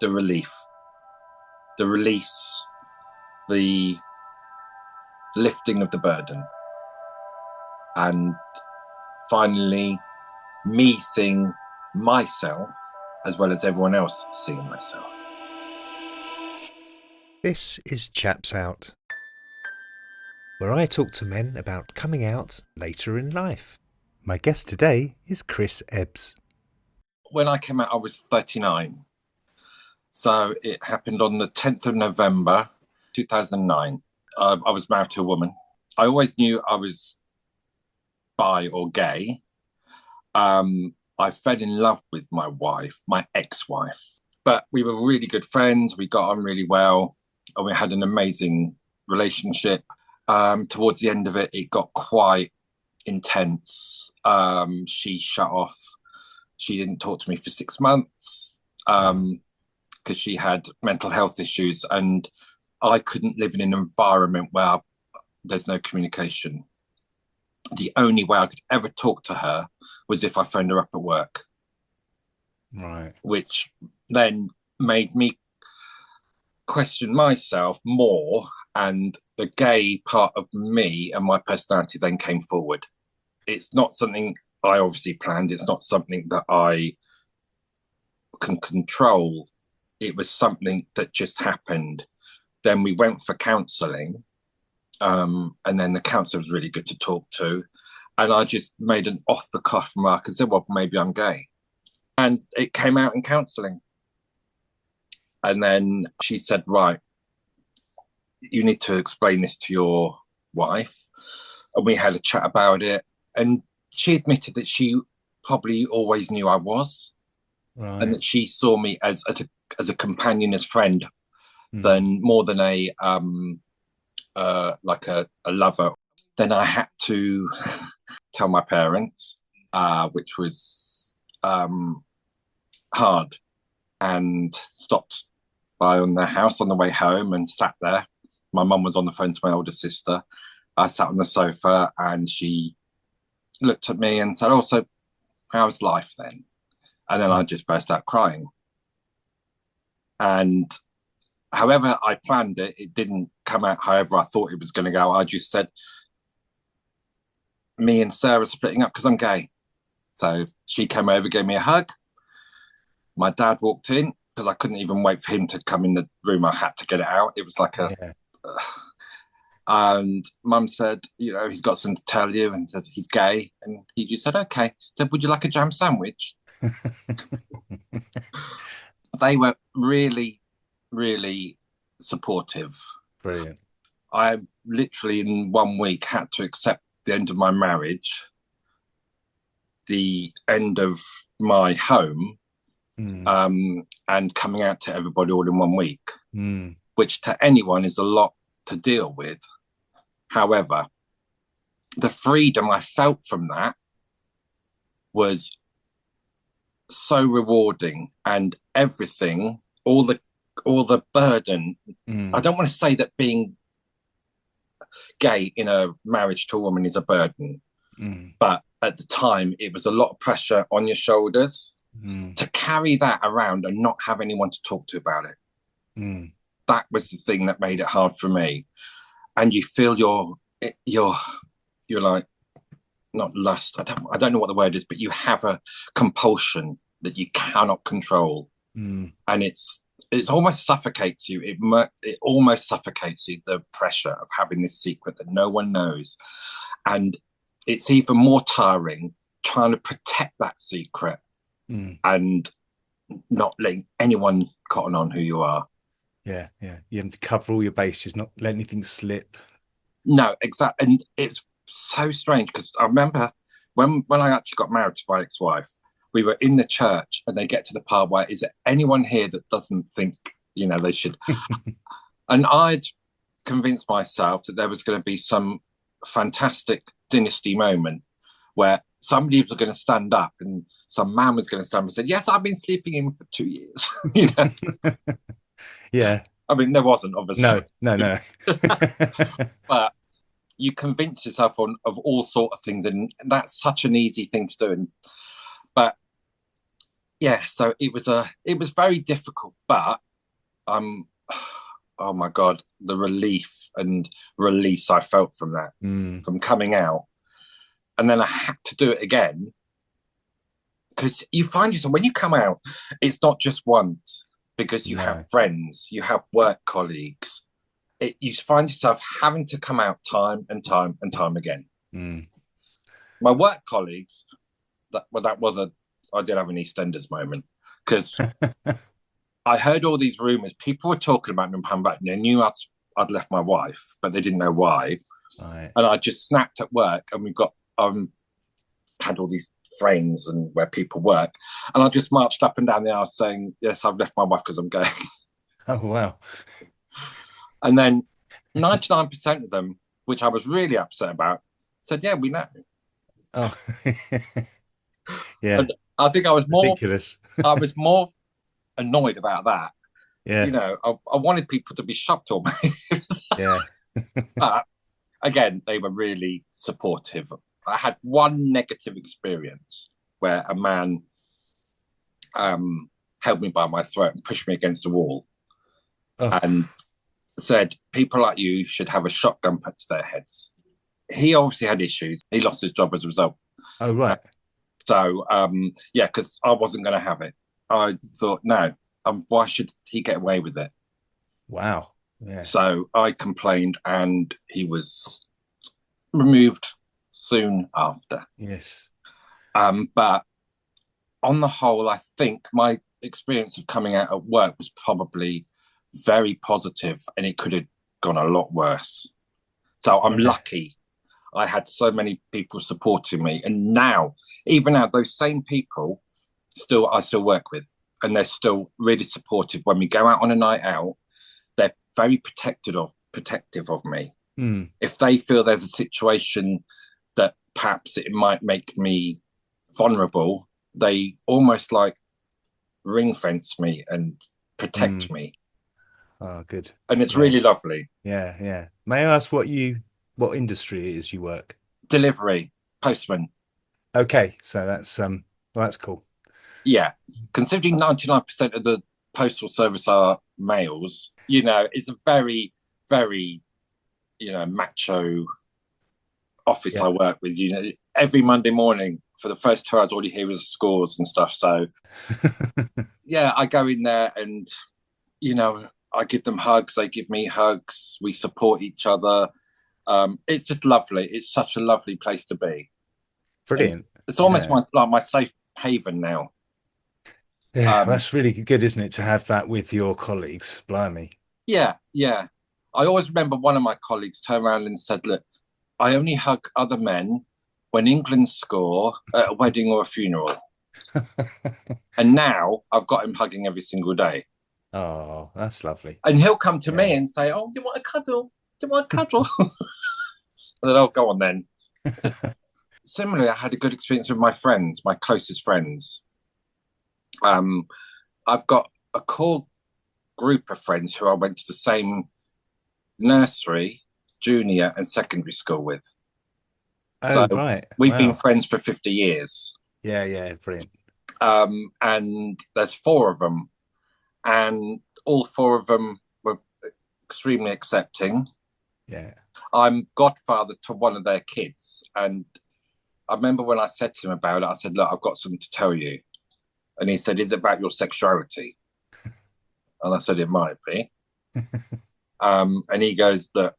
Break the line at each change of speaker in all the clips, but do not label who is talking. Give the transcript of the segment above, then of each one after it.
the relief, the release, the lifting of the burden, and finally me seeing myself as well as everyone else seeing myself.
This is Chaps Out, where I talk to men about coming out later in life. My guest today is Chris Ebbs.
When I came out, I was 39. So it happened on the 10th of November, 2009. I was married to a woman. I always knew I was bi or gay. I fell in love with my wife, my ex-wife. But we were really good friends. We got on really well. And we had an amazing relationship. Towards the end of it, it got quite intense. She shut off. She didn't talk to me for 6 months because she had mental health issues, and I couldn't live in an environment where there's no communication. The only way I could ever talk to her was if I phoned her up at work.
Right.
Which then made me question myself more, and the gay part of me and my personality then came forward. It's not something I obviously planned. It's not something that I can control. It was something that just happened. Then we went for counselling, and then the counsellor was really good to talk to. And I just made an off-the-cuff remark and said, well, maybe I'm gay. And it came out in counselling. And then she said, right, you need to explain this to your wife. And we had a chat about it. And she admitted that she probably always knew I was.
Right.
And that she saw me as a companion, as friend, than more than a lover. Then I had to tell my parents, which was hard, and stopped by on their house on the way home and sat there. My mum was on the phone to my older sister. I sat on the sofa and she looked at me and said, oh, so how's life then? And then I just burst out crying. And however I planned it, it didn't come out however I thought it was going to go. I just said, me and Sarah splitting up because I'm gay. So she came over, gave me a hug. My dad walked in because I couldn't even wait for him to come in the room. I had to get it out. It was like and Mum said, you know, he's got something to tell you, and said he's gay. And he just said, okay. Said, would you like a jam sandwich? They were really, really supportive.
Brilliant.
I literally in 1 week had to accept the end of my marriage, the end of my home, and coming out to everybody all in 1 week, which to anyone is a lot to deal with. However, the freedom I felt from that was so rewarding, and everything, all the burden. I don't want to say that being gay in a marriage to a woman is a burden, but at the time it was a lot of pressure on your shoulders to carry that around and not have anyone to talk to about it. That was the thing that made it hard for me. And you feel you're like, not lust, I don't know what the word is, but you have a compulsion that you cannot control, and it almost suffocates you. It almost suffocates you, the pressure of having this secret that no one knows. And it's even more tiring trying to protect that secret and not letting anyone cotton on who you are.
Yeah. You have to cover all your bases, not let anything slip.
No, exactly. And it's so strange because I remember when I actually got married to my ex-wife, we were in the church and they get to the part where, is there anyone here that doesn't think, you know, they should? And I'd convinced myself that there was going to be some fantastic dynasty moment where somebody was going to stand up and some man was going to stand up and say, yes, I've been sleeping in for 2 years. You know?
Yeah.
I mean, there wasn't, obviously.
No.
But you convince yourself of all sort of things, and that's such an easy thing to do. But yeah, so it was very difficult, but I'm oh my God, the relief and release I felt from that, from coming out. And then I had to do it again because you find yourself when you come out, it's not just once because you have
No.
friends, you have work colleagues. You find yourself having to come out time and time and time again. My work colleagues, that was I did have an EastEnders moment because I heard all these rumors. People were talking about me and coming back. And they knew I'd left my wife, but they didn't know why.
Right.
And I just snapped at work, and we've got had all these frames and where people work, and I just marched up and down the aisle saying, "Yes, I've left my wife because I'm gay."
Oh, wow.
And then 99% of them, which I was really upset about, said, "Yeah, we know."
Oh, yeah.
And I think I was more,
Ridiculous.
I was more annoyed about that.
Yeah.
I wanted people to be shocked on me,
Yeah.
but again, they were really supportive. I had one negative experience where a man held me by my throat and pushed me against a wall
Oh,
and said, "People like you should have a shotgun put to their heads." He obviously had issues. He lost his job as a result.
oh, right.
So, yeah, because I wasn't going to have it. I thought, no, why should he get away with it?
Wow. Yeah.
So I complained, and he was removed soon after.
Yes.
But on the whole, I think my experience of coming out at work was probably very positive, and it could have gone a lot worse. So I'm
Yeah.
lucky I had so many people supporting me. And now, even now, those same people I still work with, and they're still really supportive. When we go out on a night out, they're very protective of me. If they feel there's a situation that perhaps it might make me vulnerable, they almost like ring fence me and protect me.
Oh, good.
And it's
Yeah.
really lovely.
Yeah. Yeah. May I ask what industry it is you work?
Delivery, postman.
Okay. So well, that's cool.
Yeah. Considering 99% of the postal service are males, it's a very, very, macho office
Yeah.
I work with. Every Monday morning for the first 2 hours, all you hear is scores and stuff. So, yeah, I go in there and, I give them hugs. They give me hugs. We support each other. It's just lovely. It's such a lovely place to be. And
Brilliant.
it's almost
Yeah.
my safe haven now.
Yeah.
Um,
That's really good, isn't it, to have that with your colleagues? Blimey.
yeah, yeah. I always remember one of my colleagues turned around and said, "Look, I only hug other men when England score at a wedding or a funeral." And now I've got him hugging every single day.
Oh, that's lovely.
And he'll come to me
Yeah.
and say, "Oh, do you want a cuddle? Do you want a cuddle?" And then I'll go on then. Similarly, I had a good experience with my friends, my closest friends. Um, I've got a core group of friends who I went to the same nursery, junior, and secondary school with. So
Oh, right.
we've been
Wow.
friends for 50 years.
Yeah, yeah, brilliant.
And there's four of them, and all four of them were extremely accepting.
Yeah.
I'm godfather to one of their kids, and I remember when I said to him about it, I said, "Look, I've got something to tell you." And he said, "Is it about your sexuality?" And I said, "It might be." And he goes, "Look,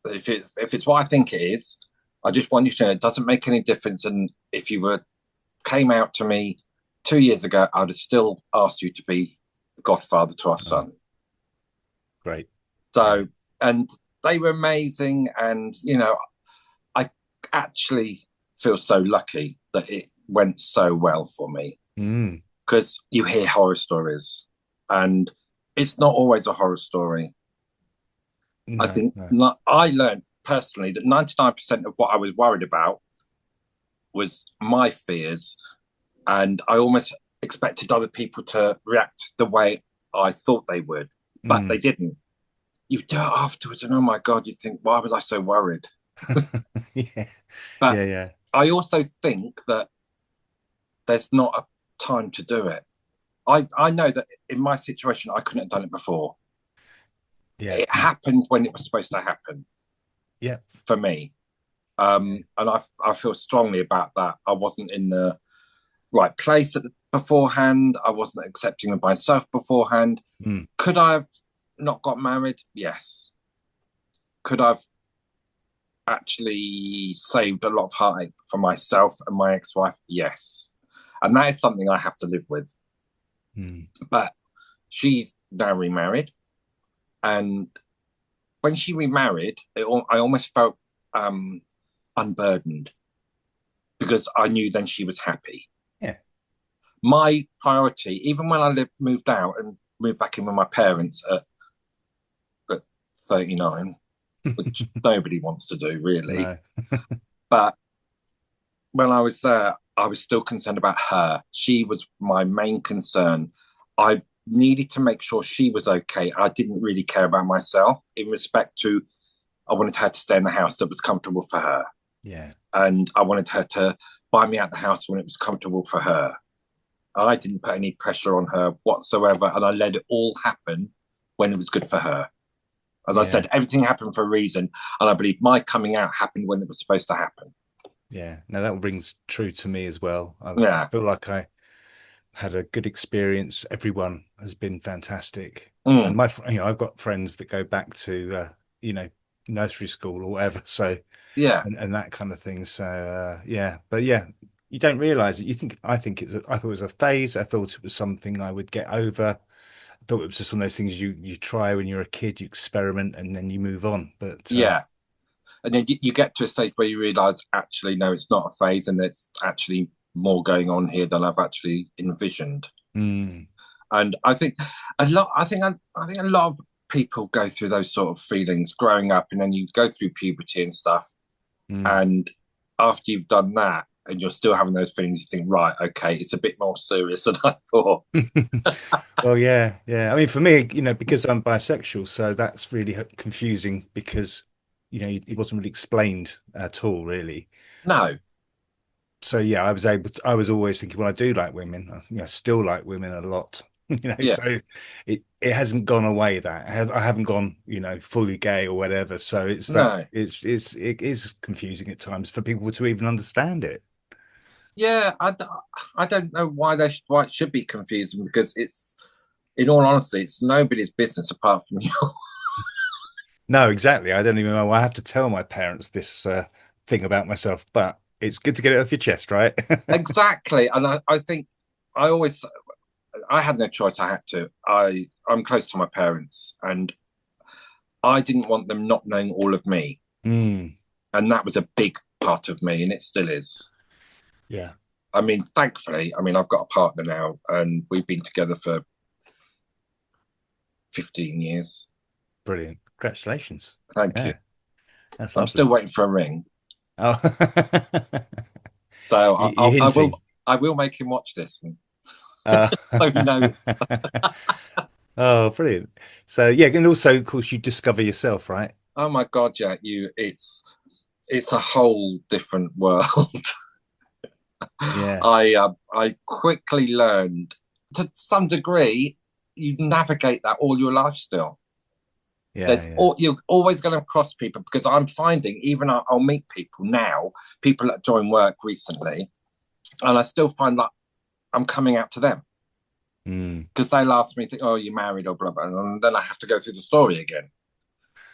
if it's what I think it is, I just want you to know it doesn't make any difference. And if you came out to me 2 years ago, I'd have still asked you to be godfather to our
Oh,
son."
great. Yeah.
So, and they were amazing. And, I actually feel so lucky that it went so well for me
Mm.
because you hear horror stories and it's not always a horror story. I
No,
think
no.
not, I learned personally that 99% of what I was worried about was my fears. And I almost expected other people to react the way I thought they would, but they
Mm.
didn't. You do it afterwards, and oh my God, you think, why was I so worried?
Yeah.
But
Yeah, yeah.
I also think that there's not a time to do it. I know that in my situation, I couldn't have done it before.
Yeah.
It happened when it was supposed to happen.
Yeah.
For me. And I feel strongly about that. I wasn't in the right place beforehand. I wasn't accepting of myself beforehand. Could I have not got married? Yes. Could I have actually saved a lot of heartache for myself and my ex-wife? Yes. And that is something I have to live with. But she's now remarried. And when she remarried, I almost felt unburdened because I knew then she was happy.
Yeah.
My priority, even when I moved out and moved back in with my parents at 39, which nobody wants to do really.
No.
But when I was there, I was still concerned about her. She was my main concern. I needed to make sure she was okay. I didn't really care about myself in respect to, I wanted her to stay in the house that was comfortable for her.
Yeah.
And I wanted her to buy me out the house when it was comfortable for her. I didn't put any pressure on her whatsoever, and I let it all happen when it was good for her. As I said, everything happened for a reason, and I believe my coming out happened when it was supposed to happen.
Yeah. Now that rings true to me as well.
Yeah.
I feel like I had a good experience. Everyone has been fantastic. And I've got friends that go back to, nursery school or whatever. So,
Yeah.
and that kind of thing. So, but yeah, you don't realize it. I thought it was a phase. I thought it was something I would get over. I thought it was just one of those things you try when you're a kid, you experiment and then you move on. But
yeah. And then you get to a stage where you realize, actually, no, it's not a phase, and it's actually more going on here than I've actually envisioned. And I think a lot of people go through those sort of feelings growing up, and then you go through puberty and stuff. And after you've done that and you're still having those feelings, you think, right, okay, it's a bit more serious than I thought.
Well, yeah. I mean, for me, because I'm bisexual, so that's really confusing because, it wasn't really explained at all, really.
No.
So yeah, I was always thinking, well, I do like women. I still like women a lot.
Yeah.
So it hasn't gone away that I haven't gone, fully gay or whatever. So
No.
it is confusing at times for people to even understand it.
Yeah, I don't know why why it should be confusing, because it's, in all honesty, it's nobody's business apart from you.
No, exactly. I don't even know. I have to tell my parents this thing about myself, but it's good to get it off your chest, right?
Exactly. And I think I had no choice. I had to. I'm close to my parents, and I didn't want them not knowing all of me. And that was a big part of me, and it still is.
Yeah.
I mean, thankfully, I've got a partner now, and we've been together for 15 years.
Brilliant. Congratulations.
Thank you.
That's
I'm
lovely.
still waiting for a ring.
Oh.
So
You're hinting.
I will make him watch this.
Uh,
So he knows.
Oh, brilliant. So yeah, and also, of course, you discover yourself, right?
Oh my God, yeah, it's a whole different world.
Yeah.
I quickly learned, to some degree, you navigate that all your life still. You're always going to cross people, because I'm finding, even I'll meet people now, people that join work recently, and I still find that I'm coming out to them, because they'll ask me, "Oh, you're married," or blah blah, and then I have to go through the story again.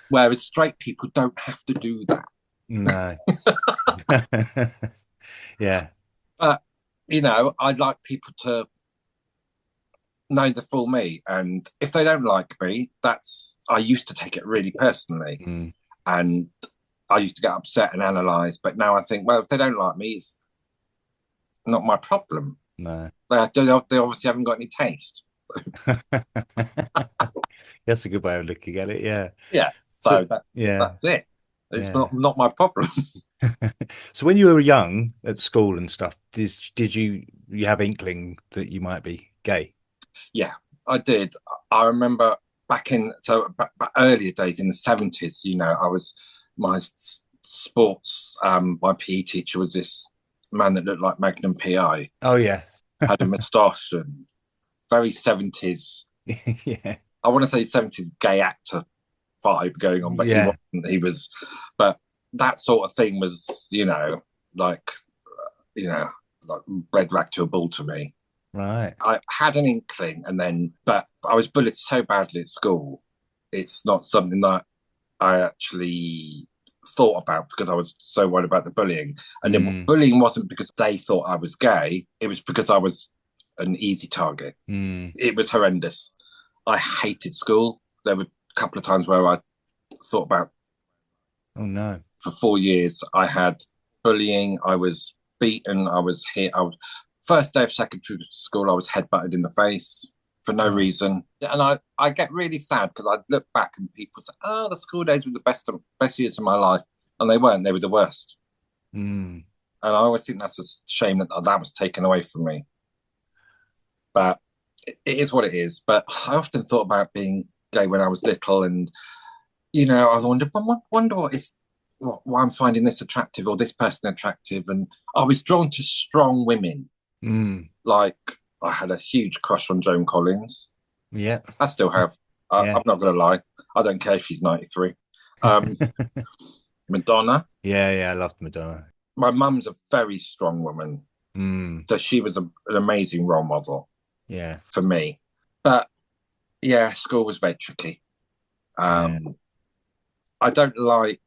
Whereas straight people don't have to do that.
No. Yeah.
But I'd like people to know the full me, and if they don't like me, I used to take it really personally, and I used to get upset and analyze. But now I think, well, if they don't like me, it's not my problem.
No.
They obviously haven't got any taste.
That's a good way of looking at it. Yeah.
Yeah.
So
So
yeah.
that's it. It's
Yeah.
not my problem.
So when you were young at school and stuff, did you have inkling that you might be gay?
Yeah, I did. I remember back earlier days in the 70s. I was my sports. My PE teacher was this man that looked like Magnum PI.
Oh yeah.
Had a moustache and very 70s.
Yeah.
I want to say 70s gay actor vibe going on, but he
Yeah.
wasn't. He was, but that sort of thing was, like, you know, like red rag to a bull to me.
Right.
I had an inkling, but I was bullied so badly at school. It's not something that I actually thought about because I was so worried about the bullying. And then
Mm.
bullying wasn't because they thought I was gay, it was because I was an easy target.
Mm.
It was horrendous. I hated school. There were a couple of times where I thought about,
Oh no.
for 4 years, I had bullying. I was beaten. I was hit. First day of secondary school, I was headbutted in the face for no
Oh.
reason. And I get really sad because I look back and people say, oh, the school days were the best years of my life. And they weren't. They were the worst.
Mm.
And I always think that's a shame that was taken away from me. But it is what it is. But I often thought about being gay when I was little, and I wonder why I'm finding this attractive or this person attractive. And I was drawn to strong women.
Mm.
Like, I had a huge crush on Joan Collins.
Yeah.
I still have.
Yeah.
I'm not going to lie. I don't care if she's 93. Um, Madonna.
Yeah, yeah, I loved Madonna.
My mum's a very strong woman.
Mm.
So she was an amazing role model
Yeah.
for me. But yeah, school was very tricky.
Yeah.
I don't like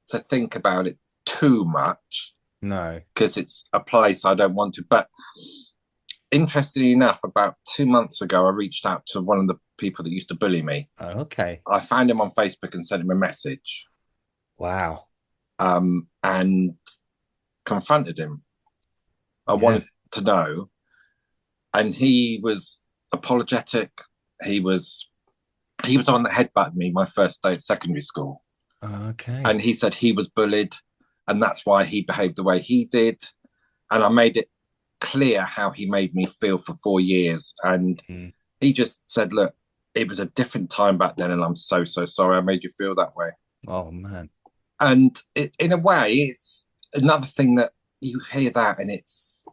to think about it too much
No.
because it's a place I don't want to. But interestingly enough, about 2 months ago, I reached out to one of the people that used to bully me.
Oh, okay.
I found him on Facebook and sent him a message,
Wow.
and confronted him. I
Yeah.
wanted to know, and he was apologetic. He was the one that headbutted me my first day at secondary school,
Okay.
and he said he was bullied, and that's why he behaved the way he did. And I made it clear how he made me feel for 4 years, and
Mm.
he just said, "Look, it was a different time back then, and I'm so sorry I made you feel that way."
Oh man.
And in a way, it's another thing that you hear that, and it's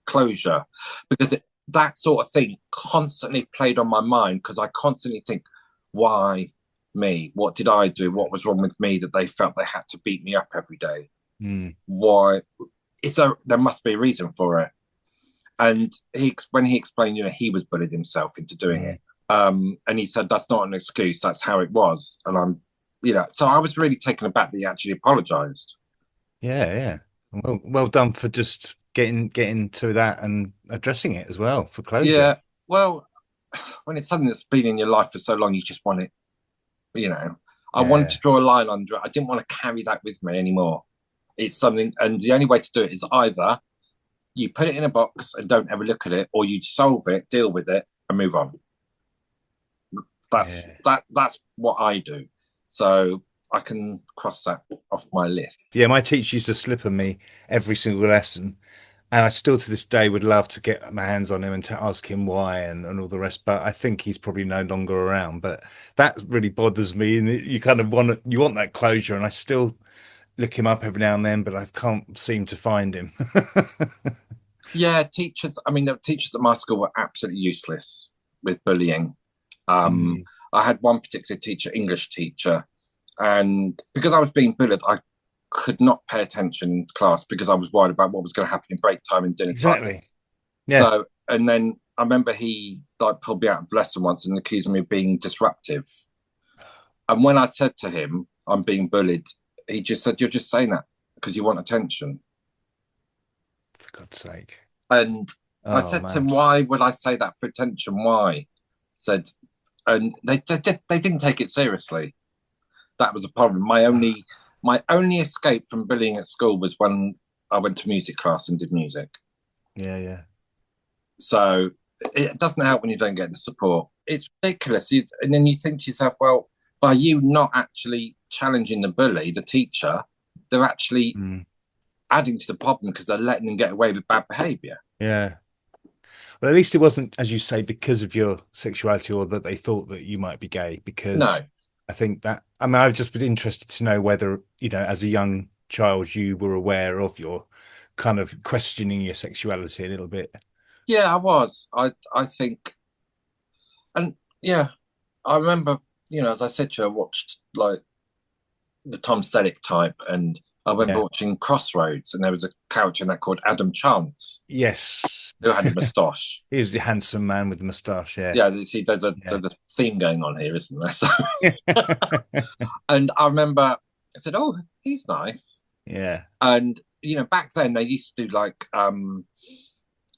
closure, because that sort of thing constantly played on my mind because I constantly think, why me? What did I do? What was wrong with me that they felt they had to beat me up every day?
Mm.
Why? There must be a reason for it. And when he explained, he was bullied himself into doing
Mm.
it. And he said that's not an excuse. That's how it was. And so I was really taken aback that he actually apologized.
Yeah, yeah. Well done for just getting to that and addressing it as well for closure.
Yeah. Well, when it's something that's been in your life for so long, you just want it. I wanted to
Yeah.
draw a line under it. I didn't want to carry that with me anymore. It's something, and the only way to do it is either you put it in a box and don't ever look at it, or you solve it, deal with it, and move on. That's
Yeah.
that's what I do. So I can cross that off my list.
Yeah, my teacher used to slip on me every single lesson. And I still to this day would love to get my hands on him and to ask him why and all the rest. But I think he's probably no longer around. But that really bothers me. And you kind of want that closure. And I still look him up every now and then, but I can't seem to find him.
Yeah, teachers. I mean, the teachers at my school were absolutely useless with bullying.
Mm.
I had one particular teacher, English teacher, and because I was being bullied, I could not pay attention in class because I was worried about what was going to happen in break time and dinner time.
Exactly. Yeah.
So, and then I remember he like pulled me out of lesson once and accused me of being disruptive. And when I said to him, "I'm being bullied," he just said, "You're just saying that because you want attention."
For God's sake.
And I
Oh
said to
man.
him, "Why would I say that for attention? Why?" Said, and they didn't take it seriously. That was a problem. My only escape from bullying at school was when I went to music class and did music.
Yeah, yeah.
So it doesn't help when you don't get the support. It's ridiculous. And then you think to yourself, well, by you not actually challenging the bully, the teacher, they're actually
Mm.
adding to the problem because they're letting them get away with bad behaviour.
Yeah. Well, at least it wasn't, as you say, because of your sexuality or that they thought that you might be gay,
No.
because I think that, I mean, I've just been interested to know whether, as a young child, you were aware of your kind of questioning your sexuality a little bit.
Yeah, I was. I think, and yeah, I remember, as I said to you, I watched like the Tom Selleck type, and I remember
Yeah.
watching Crossroads, and there was a character in that called Adam Chance
Yes.
who had a moustache.
He was the handsome man with the moustache. Yeah.
Yeah, you see, there's a
Yeah.
there's a theme going on here, isn't there? So,
Yeah.
and I remember I said, "Oh, he's nice."
Yeah.
And back then they used to do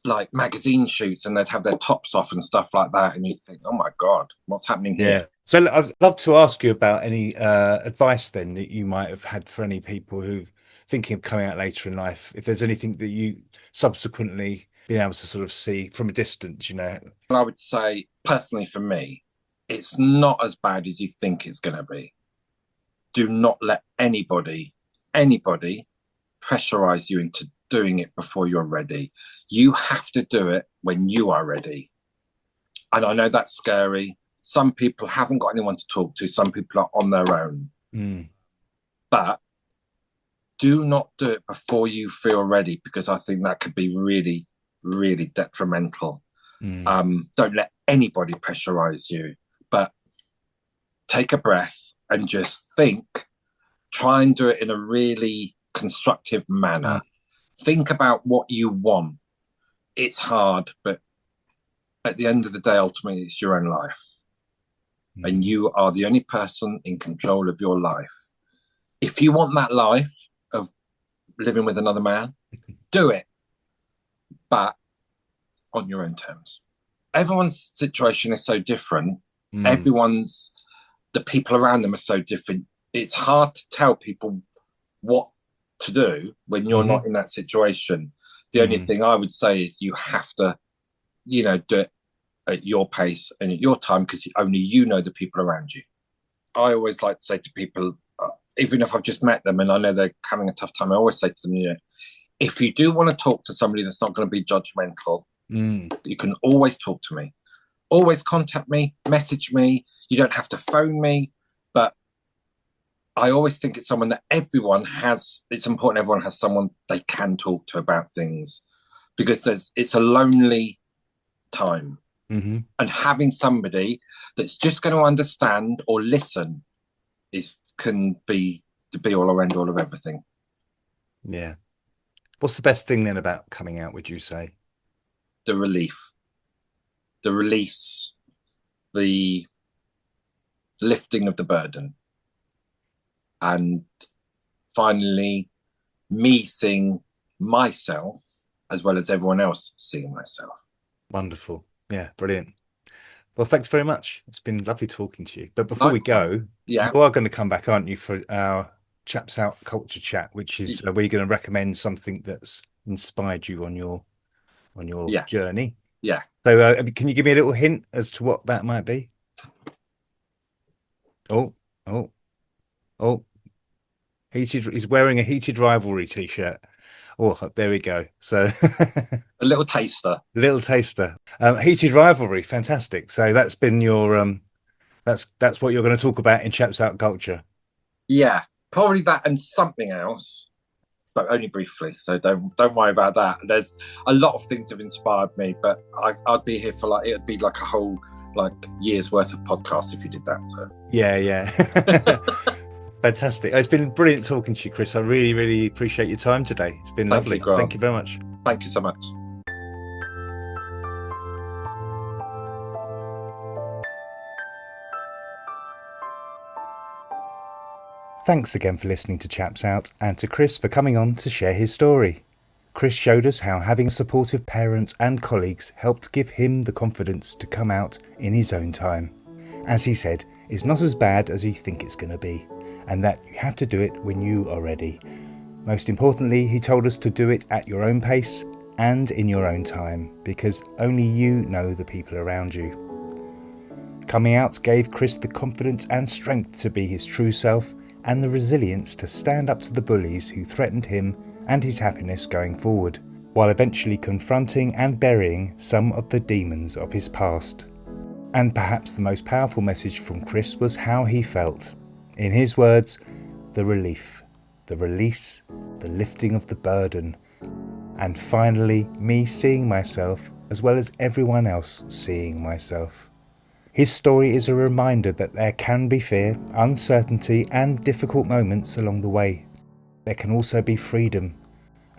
like magazine shoots, and they'd have their tops off and stuff like that, and you'd think, "Oh my God, what's happening here?"
Yeah. So I'd love to ask you about any advice then that you might have had for any people who thinking of coming out later in life. If there's anything that you subsequently been able to sort of see from a distance,
And I would say, personally, for me, it's not as bad as you think it's going to be. Do not let anybody pressurize you into doing it before you're ready. You have to do it when you are ready. And I know that's scary. Some people haven't got anyone to talk to, some people are on their own.
Mm.
But do not do it before you feel ready, because I think that could be really, really detrimental.
Mm.
Don't let anybody pressurize you, but take a breath and just think. Try and do it in a really constructive
Mm.
manner. Think about what you want. It's hard, but at the end of the day, ultimately, it's your own life. And
Mm.
you are the only person in control of your life. If you want that life of living with another man, do it, but on your own terms. Everyone's situation is so different.
Mm.
Everyone's, the people around them are so different. It's hard to tell people what to do when you're
Mm-hmm.
not in that situation. The only
Mm.
thing I would say is you have to, do it at your pace and at your time, because only you know the people around you. I always like to say to people, even if I've just met them and I know they're having a tough time, I always say to them, if you do want to talk to somebody that's not going to be judgmental,
Mm.
you can always talk to me. Always contact me, message me. You don't have to phone me, but I always think it's someone that it's important everyone has someone they can talk to about things, because it's a lonely time.
Mm-hmm.
And having somebody that's just going to understand or listen can be the be all or end all of everything.
Yeah. What's the best thing then about coming out, would you say?
The relief, the release, the lifting of the burden, and finally me seeing myself as well as everyone else seeing myself.
Wonderful. Yeah, brilliant. Well, thanks very much. It's been lovely talking to you. But before we
Likewise.
go,
Yeah.
you are going to come back, aren't you, for our Chaps Out culture chat, which is where you're going to recommend something that's inspired you on your
Yeah.
journey.
Yeah.
So, can you give me a little hint as to what that might be? Oh, oh, oh. Heated. He's wearing a Heated Rivalry t-shirt. Oh, there we go. So,
A little taster.
little taster. Heated Rivalry, fantastic. So that's been your that's what you're going to talk about in Chaps Out Culture.
Yeah. Probably that and something else, but only briefly. So don't worry about that. There's a lot of things have inspired me, but I'd be here for it'd be like a whole year's worth of podcasts if you did that. So
Yeah, yeah. Fantastic. It's been brilliant talking to you, Chris. I really, really appreciate your time today. It's been
thank you,
lovely. Thank
Grant.
you very much.
Thank you so much.
Thanks again for listening to Chaps Out and to Chris for coming on to share his story. Chris showed us how having supportive parents and colleagues helped give him the confidence to come out in his own time. As he said, it's not as bad as you think it's going to be, and that you have to do it when you are ready. Most importantly, he told us to do it at your own pace and in your own time, because only you know the people around you. Coming out gave Chris the confidence and strength to be his true self, and the resilience to stand up to the bullies who threatened him and his happiness going forward, while eventually confronting and burying some of the demons of his past. And perhaps the most powerful message from Chris was how he felt. In his words, the relief, the release, the lifting of the burden, and finally me seeing myself as well as everyone else seeing myself. His story is a reminder that there can be fear, uncertainty, and difficult moments along the way. There can also be freedom,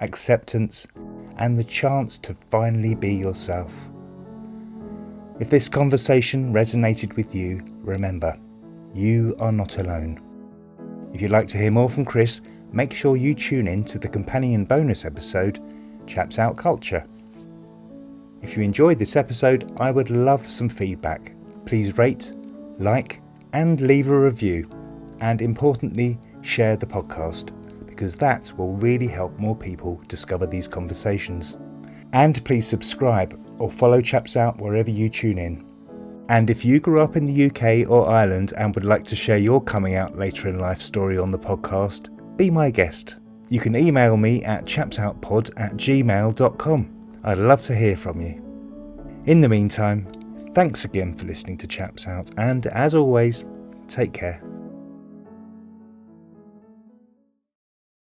acceptance, and the chance to finally be yourself. If this conversation resonated with you, remember, you are not alone. If you'd like to hear more from Chris, make sure you tune in to the companion bonus episode, Chaps Out Culture. If you enjoyed this episode, I would love some feedback. Please rate, like, and leave a review. And importantly, share the podcast, because that will really help more people discover these conversations. And please subscribe or follow Chaps Out wherever you tune in. And if you grew up in the UK or Ireland and would like to share your coming out later in life story on the podcast, be my guest. You can email me at chapsoutpod@gmail.com. I'd love to hear from you. In the meantime, thanks again for listening to Chaps Out, and as always, take care.